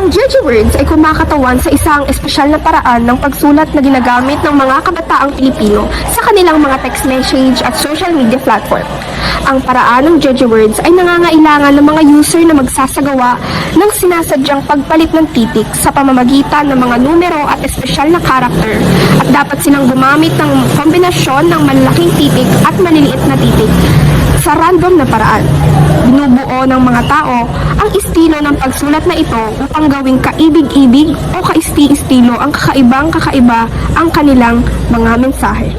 Ang Jeje Words ay kumakatawan sa isang espesyal na paraan ng pagsulat na ginagamit ng mga kabataang Pilipino sa kanilang mga text message at social media platform. Ang paraan ng Jeje Words ay nangangailangan ng mga user na magsasagawa ng sinasadyang pagpalit ng titik sa pamamagitan ng mga numero at espesyal na karakter at dapat silang gumamit ng kombinasyon ng malalaking titik at maliliit na titik sa random na paraan. Binubuo ng mga tao ang estilo ng pagsulat na ito upang gawing kaibig-ibig o kaisti-estilo ang kakaiba ang kanilang mga mensahe.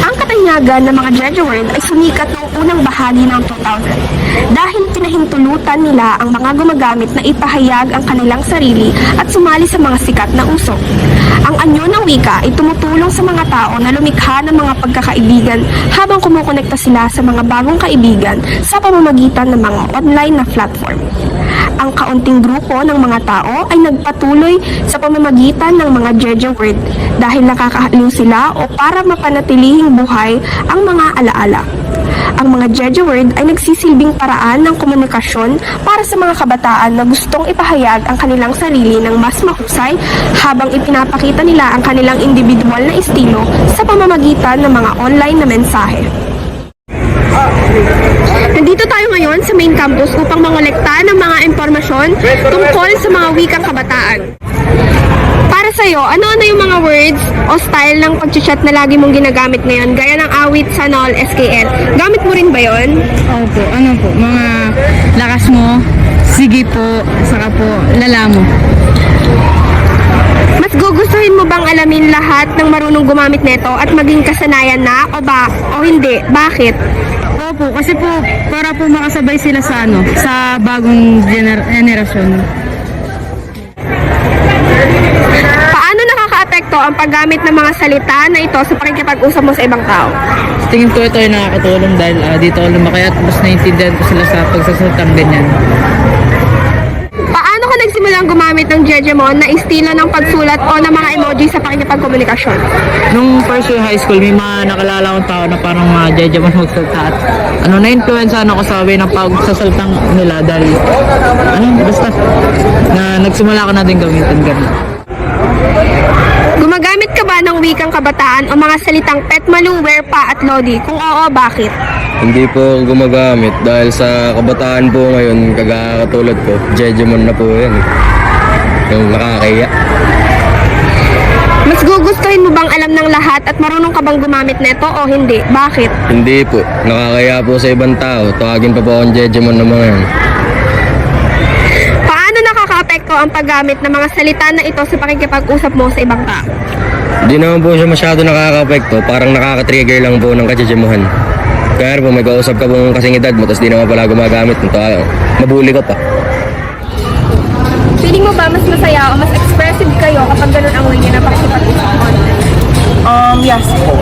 Ang katanyagan ng mga Jeje Word ay sumikat noong unang bahagi ng 2000 dahil pinahintulutan nila ang mga gumagamit na ipahayag ang kanilang sarili at sumali sa mga sikat na usok. Ang anyo ng wika ay tumutulong sa mga tao na lumikha ng mga pagkakaibigan habang kumukonekta sila sa mga bagong kaibigan sa pamamagitan ng mga online na platform. Ang kaunting grupo ng mga tao ay nagpatuloy sa pamamagitan ng mga Jeje Word dahil nakakahaliw sila o para mapanatiling buhay ang mga alaala. Ang mga Jeje Word ay nagsisilbing paraan ng komunikasyon para sa mga kabataan na gustong ipahayag ang kanilang sarili ng mas mahusay habang ipinapakita nila ang kanilang individual na estilo sa pamamagitan ng mga online na mensahe. Nandito tayo ngayon sa main campus upang mangolekta ng mga impormasyon tungkol sa mga wikang kabataan. Para sa'yo, ano-ano yung mga words o style ng pag-chat na lagi mong ginagamit ngayon? Gaya ng awit, sanol, SKL. Gamit mo rin ba yon? Opo, ano po, mga lakas mo, sige po, saka po, lala mo. Mas gugustuhin mo bang alamin lahat ng marunong gumamit nito at maging kasanayan na o hindi? Bakit? Opo, kasi po, para po makasabay sila sa sa bagong generasyon. Paano nakakaapekto ang paggamit ng mga salita na ito sa pakikipag-usap mo sa ibang tao? Tingin ko ito ay nakakatulong dahil dito ako lumaki at mas naiintindihan ko sila sa pagsasalutang ganyan. Paano ka nagsimulang gumamit ng Jeje mo na estilo ng pagsulat o ng mga emoji sa pakikipagkomunikasyon? Nung first year high school, may mga nakalala akong tao na parang mga judgment magsalita at na-influence ako sa way ng pagsasaltang nila dahil basta na nagsimula ko na din gamitin ganun. Gumagamit ka ba ng wikang kabataan o mga salitang pet, malu, werpa at lodi? Kung oo, bakit? Hindi po ako gumagamit dahil sa kabataan po ngayon, kagakatulad ko, Jejemon na po yan. Yung nakakaya. Mas gugustuhin mo bang alam ng lahat at marunong ka bang gumamit neto o hindi? Bakit? Hindi po, nakakaya po sa ibang tao. Tawagin pa po akong Jejemon na mga yan. Paano nakakaapekto ang paggamit ng mga salita na ito sa pakikipag-usap mo sa ibang tao? Hindi naman po siya masyado nakaka-apekto, parang nakaka-trigger lang po ng kajejemuhan. Kaya po may kausap ka pong kasing edad mo, tapos di naman pala gumagamit nito. Mabuli ka pa. Feeling mo ba mas masaya o mas expressive kayo kapag ganun ang way niya na pakikipag-usap online? Yes po.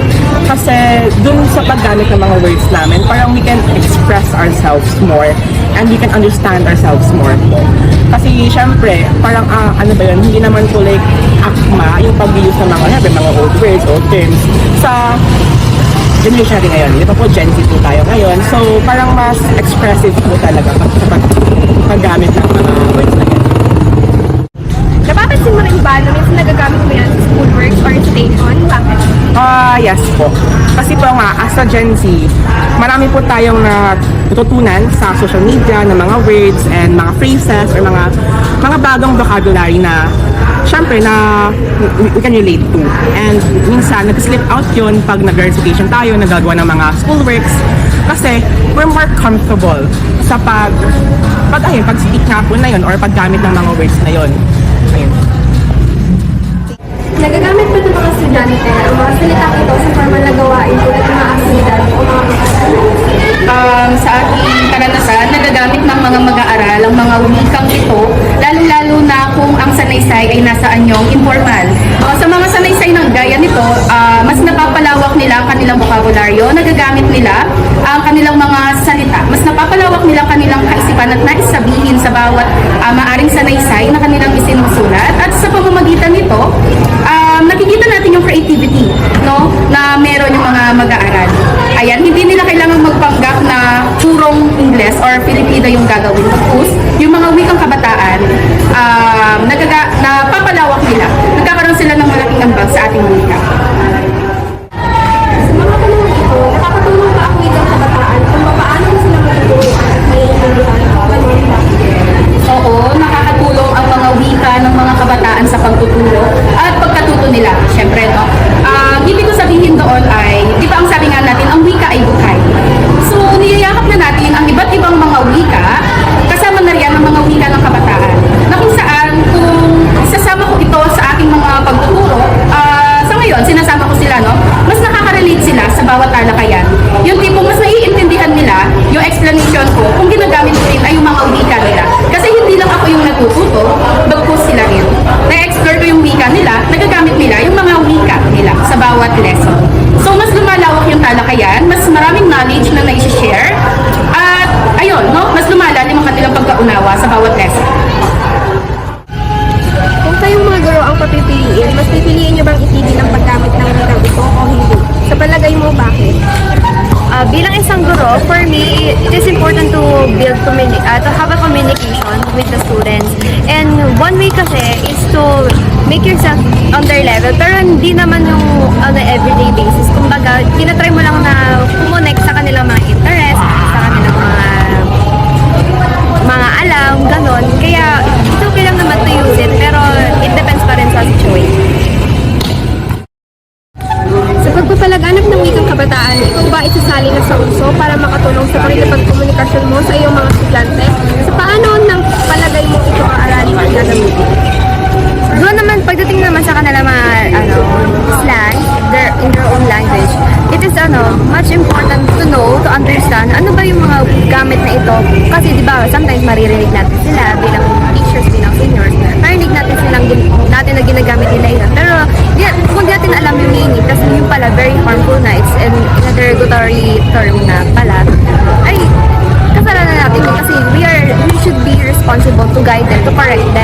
Kasi dun sa paggamit ng mga words namin, parang we can express ourselves more and we can understand ourselves more po. Kasi syempre, parang hindi naman po like akma yung pag-use ng mga old words, old terms sa generation natin ngayon. Di ba po, Gen Z po tayo ngayon. So, parang mas expressive po talaga kapag paggamit ng mga words na yan. Napapansin mo rin ba na minsan nagagamit mo yan sa schoolworks or station? Bakit? Yes po. Kasi po nga, as a Gen Z, marami po tayong natutunan sa social media ng mga words and mga phrases or mga bagong vocabulary na syempre na we can relate to. And minsan, nag-slip out yun pag nag-recitation tayo, nagagawa ng mga schoolworks. Kasi we're more comfortable sa pag-speak nga po na yun or paggamit ng mga words na yun. Ayun. Nagagamit ba ng mga estudyante o mga salita ito sa formal na gawain tulad ng mga aksidan o mga Sa aking karanasan, nagagamit ng mga mag-aaral ang mga wikang ito, lalo-lalo na kung ang sanaysay ay nasa anyong informal. Sa mga sanaysay ng gaya nito, mas napapalawak nila ang kanilang bokabularyo, nagagamit nila ang kanilang mga salita, mas napapalawak nila ang kanilang kaisipan at nais sabihin sa bawat maaring sanaysay na kanilang isinusulat. At sa pamamagitan nito, nakikita natin yung creativity, no, na meron yung mga mag-aaral. Ayan, hindi nila kailangan magpanggap na purong Ingles or Filipino yung gagawin. Tapos, yung mga wikang kabataan, bawat lesson. So mas lumalawak yung talakayan, mas maraming knowledge na nai-share, at ayun, no, mas lumalalim ang kanilang pagkaunawa sa bawat lesson. Kung kayong mga guro ang papipiliin, mas pipiliin nyo bang itigil ang paggamit ng wikang ito o hindi? Sa palagay mo, bakit? Bilang isang guro, for me, it is important to to have a communication with the students. And one way kasi is to make yourself on their level, pero hindi naman yung on a everyday basis. Kumbaga, tinatry mo lang na kumonect sa kanilang mga interest, sa kanilang mga alam, ganon. Kaya, it's okay lang naman to use it, pero it depends pa rin sa situation. Sa pagpapalaganap ng wikang kabataan, ikaw ba isasali na sa uso para makatulong sa pakikipagkomunikasyon mo sa iyong mga estudyante? Sa paano ng palagay mo ito aaralin ang gagamitin? Doon naman, pagdating naman sa kanila mga slang, in their own language, it is much important to know, to understand, ano ba yung mga gamit na ito. Kasi di ba, sometimes maririnig natin sila bilang teachers, bilang seniors, marinig natin natin na ginagamit nila yun. Pero kung di natin alam yung meaning, kasi yung pala very harmful na, it's in a derogatory term na pala, ay kasalanan natin yun kasi we should be responsible to guide them, to correct them.